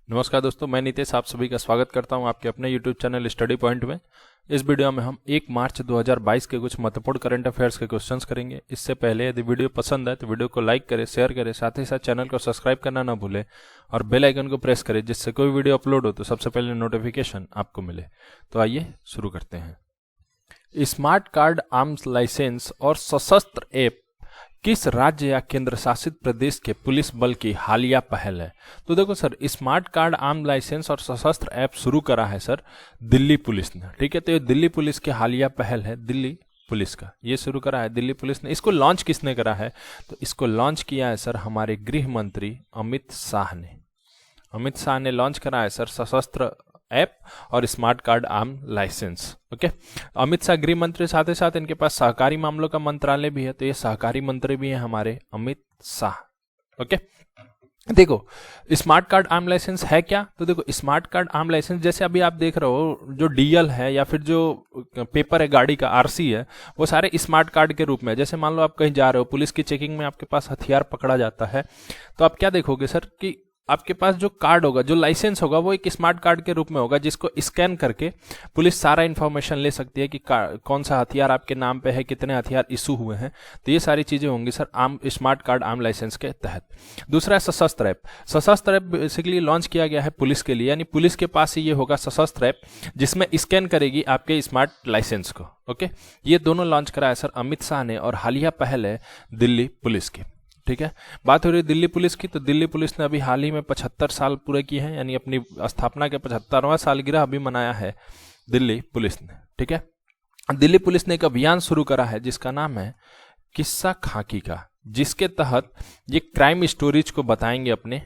नमस्कार दोस्तों, मैं नितेश आप सभी का स्वागत करता हूं आपके अपने YouTube चैनल स्टडी पॉइंट में। इस वीडियो में हम 1 मार्च 2022 के कुछ महत्वपूर्ण करंट अफेयर्स के क्वेश्चंस करेंगे। इससे पहले यदि वीडियो पसंद आए तो वीडियो को लाइक करें, शेयर करें, साथ ही साथ चैनल को सब्सक्राइब करना ना भूलें और बेल आइकन को प्रेस करें, जिससे कोई वीडियो अपलोड हो तो सबसे पहले नोटिफिकेशन आपको मिले। तो आइए शुरू करते हैं। स्मार्ट कार्ड आर्म्स लाइसेंस और सशस्त्र ऐप किस राज्य या केंद्र शासित प्रदेश के पुलिस बल की हालिया पहल है? तो देखो sir, smart card arm licence और सशस्त्र ऐप शुरू करा है सर दिल्ली पुलिस ने। ठीक है, तो ये दिल्ली पुलिस की हालिया पहल है, दिल्ली पुलिस का ये शुरू करा है दिल्ली पुलिस ने। इसको लॉन्च किसने करा है? तो इसको लॉन्च किया है सर हमारे गृह मंत्री अमित शाह ने। अमित शाह ने लॉन्च करा है सर सशस्त्र ऐप और smart card arm licence. Okay, Amit Shah गृह मंत्री, साथ ही साथ इनके पास सहकारी मामलों का मंत्रालय भी है, तो ये सहकारी मंत्री भी हैं हमारे अमित शाह। ओके, देखो स्मार्ट कार्ड आर्म लाइसेंस है क्या? तो देखो स्मार्ट कार्ड आर्म लाइसेंस जैसे अभी आप देख रहे हो, जो डीएल है या फिर जो पेपर है गाड़ी का आरसी है, वो सारे स्मार्ट कार्ड के रूप में। जैसे मान लो आप कहीं जा रहे हो, पुलिस की चेकिंग में आपके पास हथियार पकड़ा जाता है, तो आप क्या देखोगे सर कि आपके पास जो कार्ड होगा, जो लाइसेंस होगा, वो एक स्मार्ट कार्ड के रूप में होगा, जिसको स्कैन करके पुलिस सारा इंफॉर्मेशन ले सकती है कि कौन सा हथियार आपके नाम पे है, कितने हथियार इशू हुए हैं। तो ये सारी चीजें होंगी सर आम स्मार्ट कार्ड आर्म लाइसेंस के तहत। दूसरा है सशस्त्र ऐप। सशस्त्र ऐप बेसिकली लॉन्च किया गया है पुलिस के लिए, यानी पुलिस के पास ही ये होगा सशस्त्र ऐप, जिसमें स्कैन करेगी आपके स्मार्ट लाइसेंस को। ओके, ये दोनों लॉन्च कराया सर अमित शाह ने और हालिया पहल है दिल्ली पुलिस की। ठीक है, बात हो रही है दिल्ली पुलिस की, तो दिल्ली पुलिस ने अभी हाल ही में 75 साल पूरे किए हैं, यानी अपनी स्थापना के 75वां सालगिरह अभी मनाया है दिल्ली पुलिस ने। ठीक है, दिल्ली पुलिस ने एक अभियान शुरू करा है जिसका नाम है किस्सा खाकी का, जिसके तहत ये क्राइम स्टोरीज को बताएंगे, अपने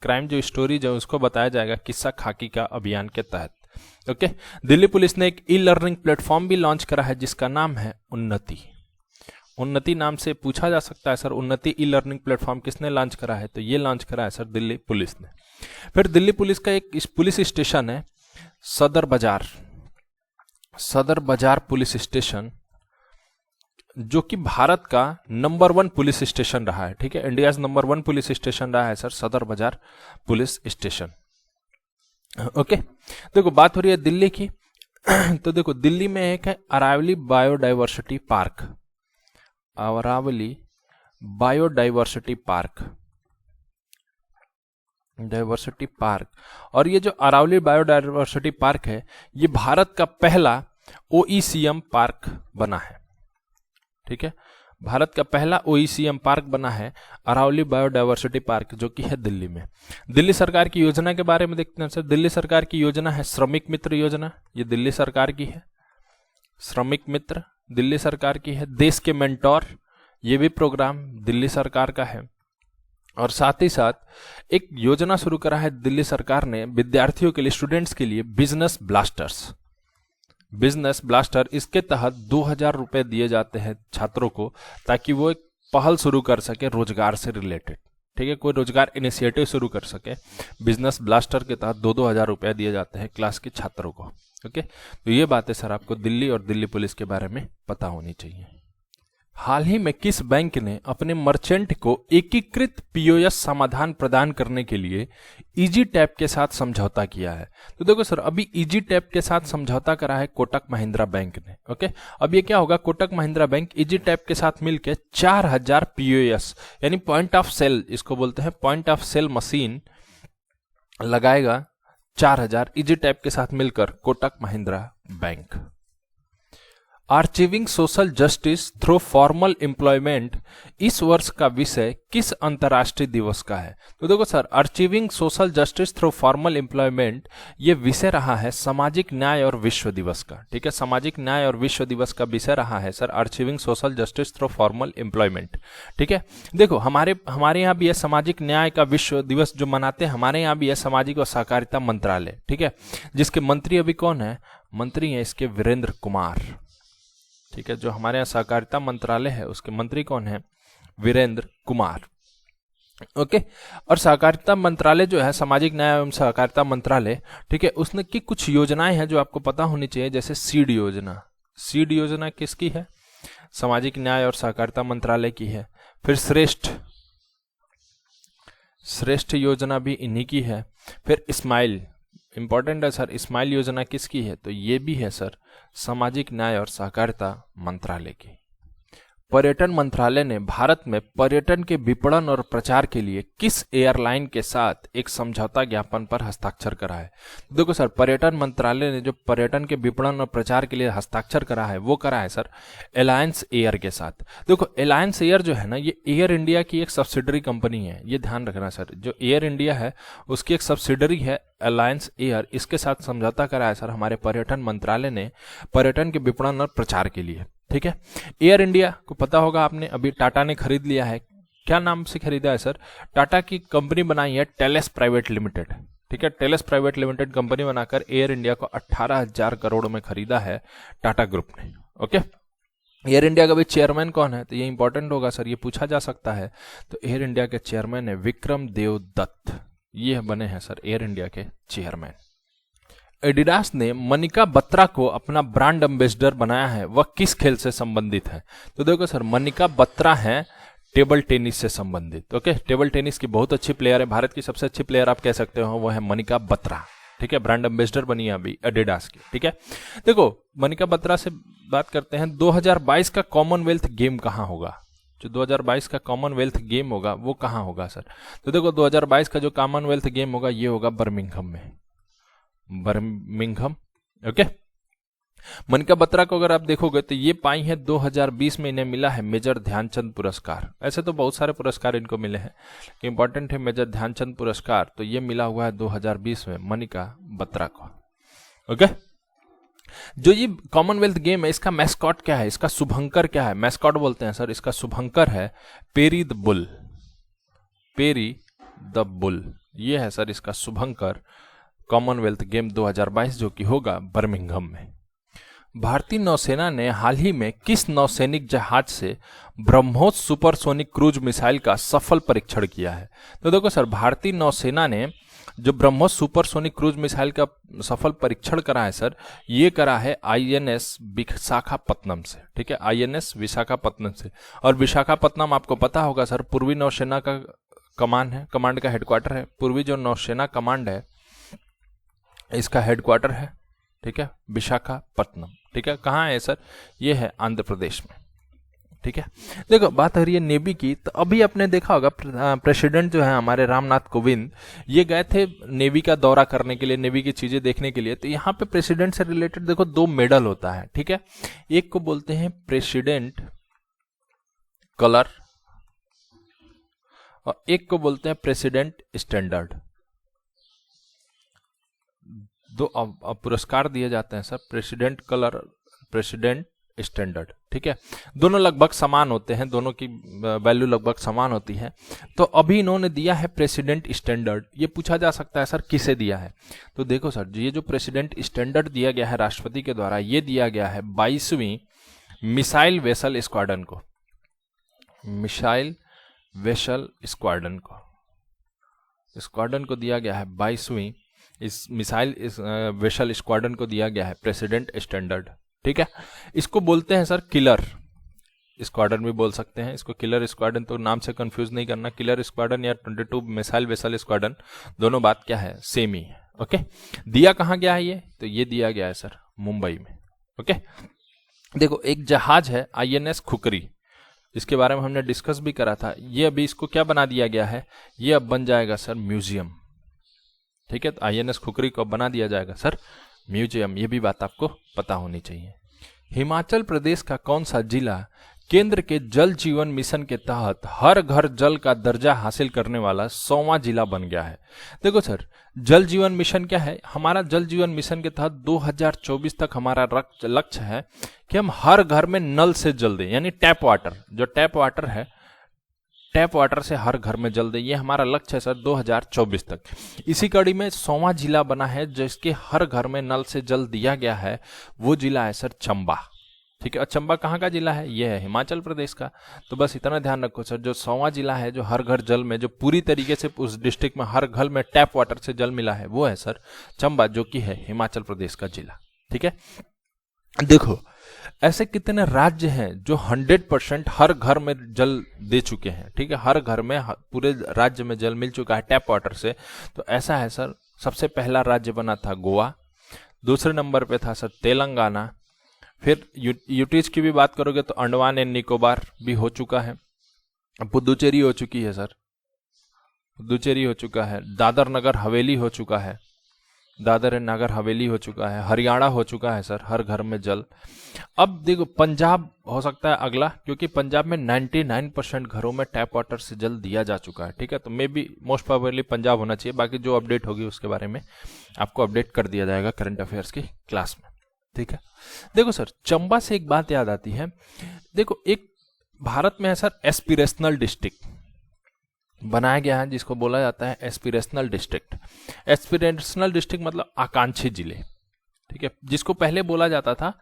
क्राइम जो स्टोरीज है उसको बताया जाएगा किस्सा खाकी का अभियान के तहत। ओके, दिल्ली पुलिस ने एक ई लर्निंग प्लेटफॉर्म भी लॉन्च करा है जिसका नाम है उन्नति। उन्नति नाम से पूछा जा सकता है सर उन्नति ई लर्निंग प्लेटफॉर्म किसने लॉन्च करा है? तो ये लॉन्च करा है सर दिल्ली पुलिस ने। फिर दिल्ली पुलिस का एक पुलिस स्टेशन है सदर बाजार, सदर बाजार पुलिस स्टेशन, जो कि भारत का नंबर 1 पुलिस स्टेशन रहा है। ठीक है, इंडिया नंबर 1 पुलिस स्टेशन रहा है सर सदर बाजार पुलिस स्टेशन। ओके, देखो बात हो रही है दिल्ली की, तो देखो दिल्ली में एक है Aravalli biodiversity park, Aravalli biodiversity park, diversity park. और ये जो अरावली बायोडाइवर्सिटी पार्क है, ये भारत का पहला ओईसीएम पार्क बना है। ठीक है, भारत का पहला ओईसीएम पार्क बना है अरावली बायोडाइवर्सिटी पार्क, जो कि है दिल्ली में। दिल्ली सरकार की योजना के बारे में देखते हैं सर। दिल्ली सरकार की योजना है श्रमिक मित्र योजना, ये दिल्ली सरकार की है। श्रमिक मित्र दिल्ली सरकार की है। देश के मेंटोर, ये भी प्रोग्राम दिल्ली सरकार का है। और साथ ही साथ एक योजना शुरू करा है दिल्ली सरकार ने विद्यार्थियों के लिए, स्टूडेंट्स के लिए, बिजनेस ब्लास्टर्स, बिजनेस ब्लास्टर। इसके तहत 2000 रुपए दिए जाते हैं छात्रों को, ताकि वो एक पहल शुरू कर सके रोजगार से रिलेटेड। ठीक है, कोई रोजगार इनिशिएटिव शुरू कर सके। बिजनेस ब्लास्टर के तहत 2-2 हजार रुपया दिए जाते हैं क्लास के छात्रों को। ओके, तो ये बातें सर आपको दिल्ली और दिल्ली पुलिस के बारे में पता होनी चाहिए। हाल ही में किस बैंक ने अपने मर्चेंट को एकीकृत पीओएस समाधान प्रदान करने के लिए इजी टैप के साथ समझौता किया है? तो देखो सर, अभी इजी टैप के साथ समझौता करा है कोटक महिंद्रा बैंक ने। ओके, अब ये क्या होगा, Kotak Mahindra bank easy tap के साथ मिलकर 4000 पीओएस यानी पॉइंट ऑफ सेल, इसको बोलते हैं पॉइंट ऑफ सेल मशीन लगाएगा 4000 इजी टैप के साथ मिलकर Kotak Mahindra bank. Achieving social justice through formal employment इस वर्ष का विषय किस अंतर्राष्ट्रीय दिवस का है? तो देखो sir, achieving social justice through formal employment ये विषय रहा है सामाजिक न्याय और विश्व दिवस का। ठीक है, सामाजिक न्याय और विश्व दिवस का विषय रहा है sir achieving social justice through formal employment. ठीक है, देखो हमारे यहाँ भी है सामाजिक न्याय का विश्व दिवस जो मनाते हैं, हमारे यहाँ भी है सामाजिक और सहकारिता मंत्रालय। ठीक है, जिसके मंत्री अभी कौन है? मंत्री है इसके वीरेंद्र कुमार। ठीक है, जो हमारे यहाँ सहकारिता मंत्रालय है उसके मंत्री कौन है? वीरेंद्र कुमार। ओके, और सहकारिता मंत्रालय जो है सामाजिक न्याय एवं सहकारिता मंत्रालय, ठीक है, उसने की कुछ योजनाएं हैं जो आपको पता होनी चाहिए, जैसे सीड योजना। सीड योजना किसकी है? सामाजिक न्याय और सहकारिता मंत्रालय की है। फिर श्रेष्ठ श्रेष्ठ योजना भी इन्हीं की है। फिर स्माइल, इंपॉर्टेंट है सर, स्माइल योजना किसकी है? तो ये भी है सर सामाजिक न्याय और सहकारिता मंत्रालय की। पर्यटन मंत्रालय ने भारत में पर्यटन के विपणन और प्रचार के लिए किस एयरलाइन के साथ एक समझौता ज्ञापन पर हस्ताक्षर करा है? देखो सर, पर्यटन मंत्रालय ने जो पर्यटन के विपणन और प्रचार के लिए हस्ताक्षर करा है वो करा है सर अलायंस एयर के साथ। देखो अलायंस एयर जो है ना, ये एयर इंडिया की एक सब्सिडरी कंपनी है, ये ध्यान रखना सर। जो एयर इंडिया है उसकी एक सब्सिडरी है अलायंस एयर, इसके साथ समझौता करा है सर हमारे पर्यटन मंत्रालय ने पर्यटन के विपणन और प्रचार के लिए। ठीक है, एयर इंडिया को पता होगा आपने, अभी टाटा ने खरीद लिया है। क्या नाम से खरीदा है सर? टाटा की कंपनी बनाई है टेलेस प्राइवेट लिमिटेड। ठीक है, टेलेस प्राइवेट लिमिटेड कंपनी बनाकर एयर इंडिया को 18,000 करोड़ में खरीदा है टाटा ग्रुप ने। ओके, एयर इंडिया का भी चेयरमैन कौन है? तो ये इंपॉर्टेंट होगा सर, ये पूछा जा सकता है। तो एयर इंडिया के चेयरमैन है विक्रम देव दत्त, ये बने हैं सर एयर इंडिया के चेयरमैन। एडिडास ने मनिका बत्रा को अपना ब्रांड एम्बेसडर बनाया है, वह किस खेल से संबंधित है? तो देखो सर, मनिका बत्रा है टेबल टेनिस से संबंधित। ओके, टेबल टेनिस की बहुत अच्छी प्लेयर है, भारत की सबसे अच्छी प्लेयर आप कह सकते हो, वो है मनिका बत्रा। ठीक है, ब्रांड एम्बेसडर बनी है अभी एडिडास की। ठीक है, देखो मनिका बत्रा से बात करते हैं। 2022 का कॉमनवेल्थ गेम कहाँ होगा? जो 2022 का कॉमनवेल्थ गेम होगा वो कहाँ होगा सर? तो देखो 2022 का जो कॉमनवेल्थ गेम होगा ये होगा बर्मिंघम में, बर्मिंघम। ओके, मनिका बत्रा को अगर आप देखोगे तो ये पाई है 2020 में, इन्हें मिला है मेजर ध्यानचंद पुरस्कार। ऐसे तो बहुत सारे पुरस्कार इनको मिले हैं, इंपॉर्टेंट है मेजर ध्यानचंद पुरस्कार, तो ये मिला हुआ है 2020 में मनिका बत्रा को। ओके, जो ये कॉमनवेल्थ गेम है इसका मैस्कॉट क्या है, इसका शुभंकर क्या है? मैस्कॉट बोलते हैं सर, इसका शुभंकर है peri the bull, peri the bull, ये है सर इसका शुभंकर कॉमनवेल्थ गेम 2022 जो कि होगा बर्मिंघम में। भारतीय नौसेना ने हाल ही में किस नौसैनिक जहाज से ब्रह्मोस सुपरसोनिक क्रूज मिसाइल का सफल परीक्षण किया है? तो देखो सर, भारतीय नौसेना ने जो ब्रह्मोस सुपरसोनिक क्रूज मिसाइल का सफल परीक्षण करा है सर, ये करा है INS विशाखापत्तनम से। ठीक है, INS विशाखापत्तनम से। और विशाखापत्तनम आपको पता होगा सर पूर्वी नौसेना का कमांड है, कमांड का हेडक्वार्टर है। पूर्वी जो नौसेना कमांड है इसका हेडक्वार्टर है, ठीक है, विशाखापत्तनम। ठीक है, कहाँ है सर? ये है आंध्र प्रदेश में। ठीक है, देखो बात हो रही है नेवी की, तो अभी आपने देखा होगा प्रेसिडेंट जो है हमारे रामनाथ कोविंद, ये गए थे नेवी का दौरा करने के लिए, नेवी की चीजें देखने के लिए। तो यहाँ पे प्रेसिडेंट से रिलेटेड देखो 2 मेडल होता है। ठीक है, एक को बोलते हैं प्रेसिडेंट कलर और एक को बोलते हैं प्रेसिडेंट स्टैंडर्ड। 2 पुरस्कार दिए जाते हैं sir, president colour, president standard. ठीक है, दोनों लगभग समान होते हैं, दोनों की वैल्यू लगभग समान होती है। तो अभी इन्होंने दिया है प्रेसिडेंट स्टैंडर्ड। ये पूछा जा सकता है सर किसे दिया है? तो देखो सर, ये जो प्रेसिडेंट स्टैंडर्ड दिया गया है राष्ट्रपति के द्वारा, ये दिया गया है 22वीं मिसाइल वेसल स्क्वाड्रन को, मिसाइल वेसल स्क्वाड्रन को दिया गया है 22वीं इस मिसाइल इस वेसल स्क्वाड्रन को दिया गया है प्रेसिडेंट स्टैंडर्ड। ठीक है, इसको बोलते हैं सर किलर स्क्वाड्रन भी बोल सकते हैं इसको, किलर स्क्वाड्रन, तो नाम से कंफ्यूज नहीं करना। किलर स्क्वाड्रन या 22 मिसाइल वेसल स्क्वाड्रन, दोनों बात क्या है, सेम ही है। ओके, दिया कहाँ गया है ये? तो ये दिया गया है सर मुंबई में। ओके, देखो एक जहाज है INS खुकरी, इसके बारे में हमने डिस्कस भी करा था। ये अभी इसको क्या बना दिया गया है? ये अब बन जाएगा सर म्यूजियम। ठीक है, तो INS खुकरी को बना दिया जाएगा सर म्यूजियम, ये भी बात आपको पता होनी चाहिए। हिमाचल प्रदेश का कौन सा जिला केंद्र के जल जीवन मिशन के तहत हर घर जल का दर्जा हासिल करने वाला 100वां जिला बन गया है? देखो सर, जल जीवन मिशन क्या है? हमारा जल जीवन मिशन के तहत 2024 तक हमारा लक्ष्य है कि हम हर घर में नल से जल दें, यानी टैप वाटर, जो टैप वाटर है, टैप वाटर से हर घर में जल दें, ये हमारा लक्ष्य है सर 2024 तक। इसी कड़ी में 100वां जिला बना है जिसके हर घर में नल से जल दिया गया है, वो जिला है सर चंबा। ठीक है, और चंबा कहाँ का जिला है? ये है हिमाचल प्रदेश का। तो बस इतना ध्यान रखो सर, जो 100वां जिला है जो हर घर जल में, जो पूरी तरीके से उस डिस्ट्रिक्ट में हर घर में टैप वाटर से जल मिला है, वो है सर चंबा, जो कि है हिमाचल प्रदेश का जिला। ठीक है, देखो ऐसे कितने राज्य हैं जो 100% हर घर में जल दे चुके हैं, ठीक है, हर घर में पूरे राज्य में जल मिल चुका है टैप वाटर से। तो ऐसा है सर, सबसे पहला राज्य बना था गोवा, दूसरे नंबर पे था सर तेलंगाना, फिर यूटीज की भी बात करोगे तो अंडमान एंड निकोबार भी हो चुका है, पुदुचेरी हो चुकी है सर, पुदुचेरी हो चुका है, दादर नगर हवेली हो चुका है, दादर एंड नगर हवेली हो चुका है, हरियाणा हो चुका है सर, हर घर में जल। अब देखो पंजाब हो सकता है अगला, क्योंकि पंजाब में 99% घरों में टैप वाटर से जल दिया जा चुका है, ठीक है, तो may be most probably Punjab होना चाहिए। बाकी जो अपडेट होगी उसके बारे में आपको अपडेट कर दिया जाएगा करंट अफेयर्स की क्लास में, ठीक है। देखो सर, चंबा से एक बात याद आती है, देखो एक भारत में है सर एस्पिरेशनल डिस्ट्रिक्ट बनाया गया है जिसको बोला जाता है एस्पिरेशनल डिस्ट्रिक्ट। एस्पिरेशनल डिस्ट्रिक्ट मतलब आकांक्षी जिले, ठीक है, जिसको पहले बोला जाता था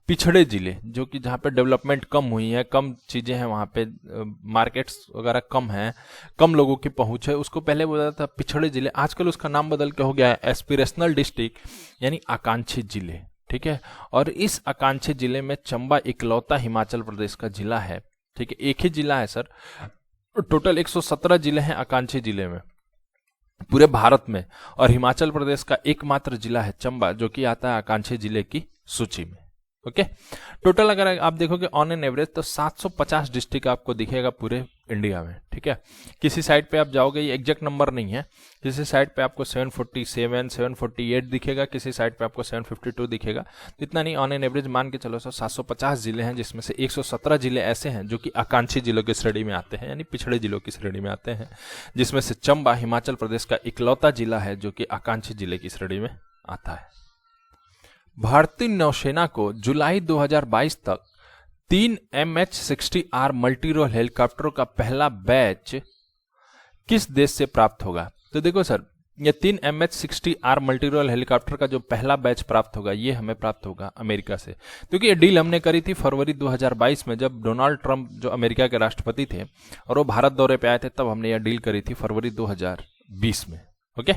पिछड़े जिले, जो कि जहाँ पे डेवलपमेंट कम हुई है, कम चीजें हैं वहाँ पे, मार्केट्स वगैरह कम हैं, कम लोगों की पहुंच है, उसको पहले बोला जाता था पिछड़े जिले। आजकल उसका नाम बदल के हो गया है एस्पिरेशनल डिस्ट्रिक्ट, यानी आकांक्षी जिले, ठीक है। और इस आकांक्षी जिले में चंबा इकलौता हिमाचल प्रदेश का जिला है, ठीक है, एक ही जिला है सर, टोटल 117 जिले हैं आकांक्षी जिले में पूरे भारत में, और हिमाचल प्रदेश का एकमात्र जिला है चंबा जो कि आता है आकांक्षी जिले की सूची में। ओके, टोटल अगर आप देखोगे ऑन एन एवरेज तो 750 डिस्ट्रिक्ट आपको दिखेगा पूरे इंडिया में, ठीक है। किसी साइड पे आप जाओगे, ये एग्जैक्ट नंबर नहीं है, किसी साइड पे आपको 747, 748 दिखेगा, किसी साइड पे आपको 752 दिखेगा, इतना नहीं, ऑन एन एवरेज मान के चलो सर 750 जिले हैं, जिसमें से 117 जिले ऐसे हैं जो कि आकांक्षी जिलों की श्रेणी में आते हैं, यानी पिछड़े जिलों की श्रेणी में आते हैं, जिसमें से चंबा हिमाचल प्रदेश का इकलौता जिला है जो कि आकांक्षी जिले की श्रेणी में आता है। भारतीय नौसेना को जुलाई 2022 तक 3 MH-60R मल्टी रोल हेलीकॉप्टरों का पहला बैच किस देश से प्राप्त होगा? तो देखो सर, ये 3 MH-60R मल्टी रोल हेलीकॉप्टर का जो पहला बैच प्राप्त होगा ये हमें प्राप्त होगा अमेरिका से, क्योंकि ये डील हमने करी थी फरवरी 2022 में, जब डोनाल्ड ट्रंप जो अमेरिका के राष्ट्रपति थे और वो भारत दौरे पे आए थे, तब हमने यह डील करी थी फरवरी 2020 में। ओके,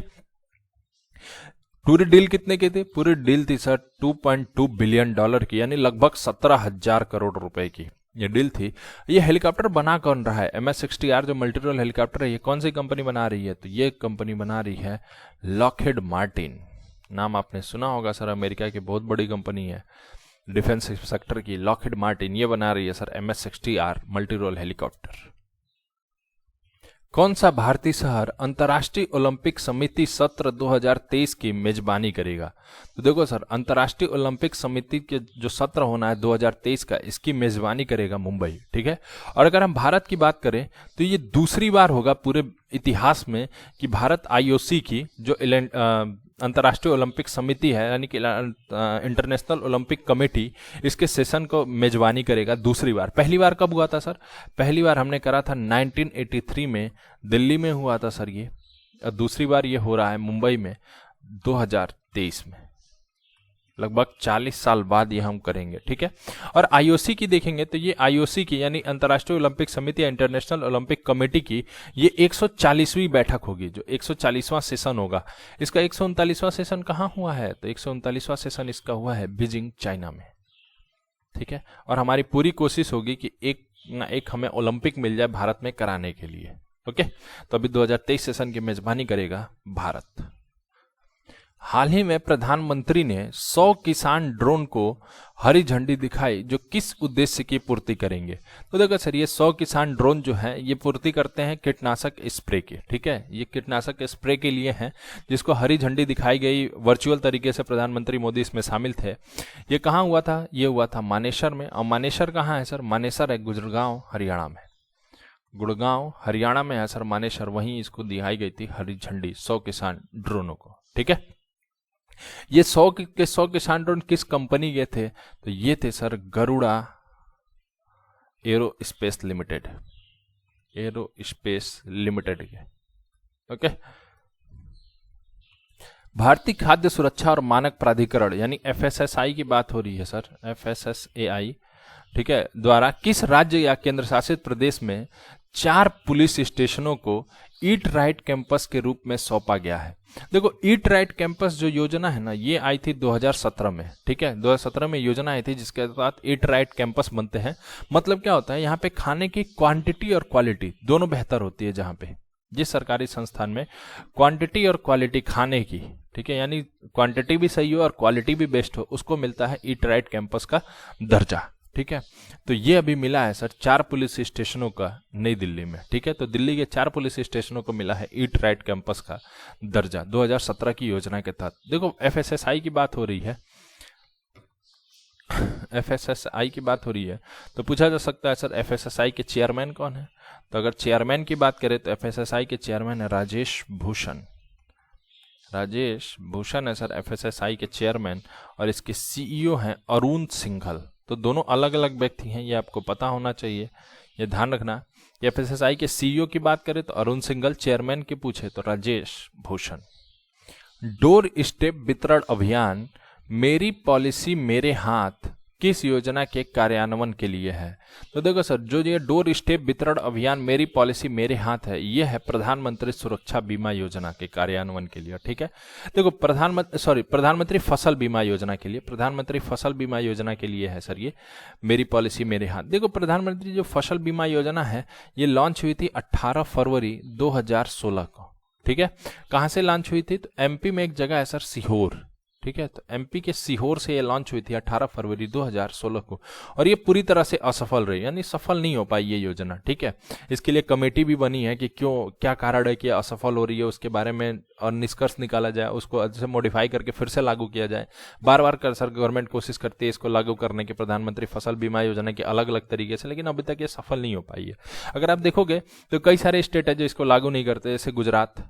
पूरी डील कितने की थी? पूरी डील थी सर $2.2 बिलियन की, यानी लगभग 17,000 करोड़ रुपए की ये डील थी। ये हेलीकॉप्टर बना कौन रहा है? MH-60R जो मल्टी रोल हेलीकॉप्टर है, ये कौन सी कंपनी बना रही है? तो ये कंपनी बना रही है लॉकहीड मार्टिन। नाम आपने सुना होगा सर, अमेरिका की बहुत बड़ी कंपनी है डिफेंस सेक्टर की, लॉकहीड मार्टिन, ये बना रही है sir MH-60R multi role helicopter. कौन सा भारतीय शहर अंतर्राष्ट्रीय ओलंपिक समिति सत्र 2023 की मेजबानी करेगा? तो देखो सर, अंतर्राष्ट्रीय ओलंपिक समिति के जो सत्र होना है 2023 का, इसकी मेजबानी करेगा मुंबई, ठीक है। और अगर हम भारत की बात करें तो ये दूसरी बार होगा पूरे इतिहास में कि भारत IOC की जो अंतर्राष्ट्रीय ओलंपिक समिति है, यानी कि इंटरनेशनल ओलंपिक कमेटी, इसके सेशन को मेजबानी करेगा दूसरी बार। पहली बार कब हुआ था सर? पहली बार हमने करा था 1983 में, दिल्ली में हुआ था सर ये, और दूसरी बार ये हो रहा है मुंबई में 2023 में। लगभग 40 साल बाद ये हम करेंगे, ठीक है। और IOC की देखेंगे तो ये IOC की यानी अंतर्राष्ट्रीय ओलंपिक समिति या इंटरनेशनल ओलंपिक कमेटी की ये 140वीं बैठक होगी, जो 140वां सेशन होगा। इसका 139वां सेशन कहाँ हुआ है? तो 139वां सेशन इसका हुआ है बीजिंग, चाइना में, ठीक है। और हमारी पूरी कोशिश होगी कि एक ना एक हमें ओलंपिक मिल जाए भारत में कराने के लिए। ओके, तो अभी 2023 सेशन की मेजबानी करेगा भारत। हाल ही में प्रधानमंत्री ने 100 किसान ड्रोन को हरी झंडी दिखाई, जो किस उद्देश्य की पूर्ति करेंगे? तो देखो सर, ये 100 किसान ड्रोन जो है ये पूर्ति करते हैं कीटनाशक स्प्रे के, ठीक है। ये कीटनाशक स्प्रे के लिए हैं, जिसको हरी झंडी दिखाई गई वर्चुअल तरीके से, प्रधानमंत्री मोदी इसमें शामिल थे। ये कहाँ हुआ था? ये हुआ था मानेसर में। और मानेसर कहाँ है सर? मानेसर है गुड़गांव, हरियाणा में। गुड़गांव हरियाणा में है सर मानेसर, वहीं इसको दिखाई गई थी हरी झंडी 100 किसान ड्रोनों को, ठीक है। ये 100 किसान ड्रोन किस कंपनी के थे? तो ये थे sir Garuda aerospace limited, aerospace limited के। ओके, भारतीय खाद्य सुरक्षा और मानक प्राधिकरण यानी FSSAI की बात हो रही है सर, FSSAI, ठीक है, द्वारा किस राज्य या केंद्र शासित प्रदेश में 4 पुलिस स्टेशनों को ईट राइट कैंपस के रूप में सौंपा गया है। देखो, ईट राइट कैंपस जो योजना है ना, ये आई थी 2017 में। ठीक है, 2017 में योजना आई थी जिसके साथ ईट राइट कैंपस बनते हैं। मतलब क्या होता है, यहाँ पे खाने की क्वांटिटी और क्वालिटी दोनों बेहतर होती है। जहाँ पे जिस सरकारी संस्थान में क्वांटिटी और क्वालिटी खाने की, ठीक है, यानी क्वांटिटी भी सही हो और क्वालिटी भी बेस्ट हो, उसको मिलता है ईट राइट कैंपस का दर्जा। ठीक है, तो ये अभी मिला है सर 4 पुलिस स्टेशनों का नई दिल्ली में। ठीक है, तो दिल्ली के 4 पुलिस स्टेशनों को मिला है ईट राइट कैंपस का दर्जा 2017 की योजना के तहत। देखो, एफएसएसआई की बात हो रही है, एफएसएसआई की बात हो रही है, तो पूछा जा सकता है सर एफएसएसआई के चेयरमैन कौन है। तो अगर चेयरमैन की बात करें तो एफएसएसआई के चेयरमैन है राजेश भूषण। राजेश भूषण है सर एफएसएसआई के चेयरमैन, और इसके सीईओ हैं अरुण सिंघल। तो दोनों अलग अलग व्यक्ति हैं, ये आपको पता होना चाहिए, ये ध्यान रखना। एफएसएसआई के सीईओ की बात करें तो अरुण सिंघल, चेयरमैन की पूछे तो राजेश भूषण। डोर स्टेप वितरण अभियान मेरी पॉलिसी मेरे हाथ किस योजना के कार्यान्वयन के लिए है। तो देखो सर, जो ये डोर स्टेप वितरण अभियान मेरी पॉलिसी मेरे हाथ है, ये है प्रधानमंत्री सुरक्षा बीमा योजना के कार्यान्वयन के लिए। ठीक है, देखो प्रधानमंत्री फसल बीमा योजना के लिए, प्रधानमंत्री फसल बीमा योजना के लिए है सर ये मेरी पॉलिसी मेरे हाथ। देखो, प्रधानमंत्री जो फसल बीमा योजना है ये लॉन्च हुई थी 18 फरवरी 2016 को। ठीक है, कहाँ से लॉन्च हुई थी, तो एमपी में एक जगह है सर सीहोर। ठीक है, तो एमपी के सीहोर से ये लॉन्च हुई थी 18 फरवरी 2016 को, और ये पूरी तरह से असफल रही, यानी सफल नहीं हो पाई ये योजना। ठीक है, इसके लिए कमेटी भी बनी है कि क्यों, क्या कारण है कि असफल हो रही है, उसके बारे में और निष्कर्ष निकाला जाए, उसको अच्छे से मॉडिफाई करके फिर से लागू किया जाए। बार बार कर सर गवर्नमेंट कोशिश करती है इसको लागू करने की, प्रधानमंत्री फसल बीमा योजना के अलग अलग तरीके से, लेकिन अभी तक ये सफल नहीं हो पाई है। अगर आप देखोगे तो कई सारे स्टेट है जो इसको लागू नहीं करते, जैसे गुजरात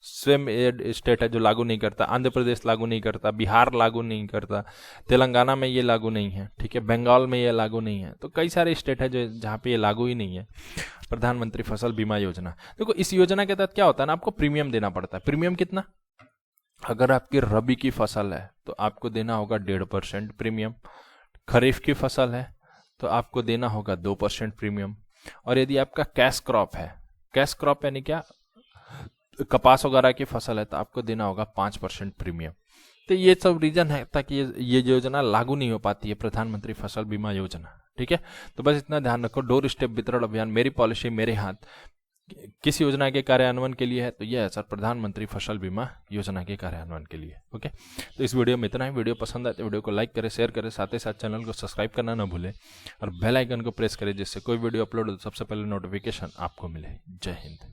स्वयं स्टेट है जो लागू नहीं करता, आंध्र प्रदेश लागू नहीं करता, बिहार लागू नहीं करता, तेलंगाना में ये लागू नहीं है। ठीक है, बंगाल में ये लागू नहीं है। तो कई सारे स्टेट है जो जहाँ पे ये लागू ही नहीं है प्रधानमंत्री फसल बीमा योजना। देखो, इस योजना के तहत क्या होता है ना, आपको प्रीमियम देना पड़ता है। प्रीमियम कितना, अगर आपकी रबी की फसल है तो आपको देना होगा 1.5% प्रीमियम, खरीफ की फसल है तो आपको देना होगा 2% प्रीमियम, और यदि आपका कैश क्रॉप है, कैश क्रॉप यानी क्या, कपास वगैरह की फसल है, तो आपको देना होगा 5% प्रीमियम। तो ये सब रीजन है ताकि ये योजना लागू नहीं हो पाती है, प्रधानमंत्री फसल बीमा योजना। ठीक है, तो बस इतना ध्यान रखो। डोर स्टेप वितरण अभियान मेरी पॉलिसी मेरे हाथ किस योजना के कार्यान्वयन के लिए है, तो यह है सर प्रधानमंत्री फसल बीमा योजना के कार्यान्वयन के लिए। ओके, तो इस वीडियो में इतना ही। वीडियो पसंद आए तो वीडियो को लाइक करें, शेयर करें, साथ ही साथ चैनल को सब्सक्राइब करना ना भूलें, और बेल आइकन को प्रेस करें जिससे कोई वीडियो अपलोड हो तो सबसे पहले नोटिफिकेशन आपको मिले। जय हिंद।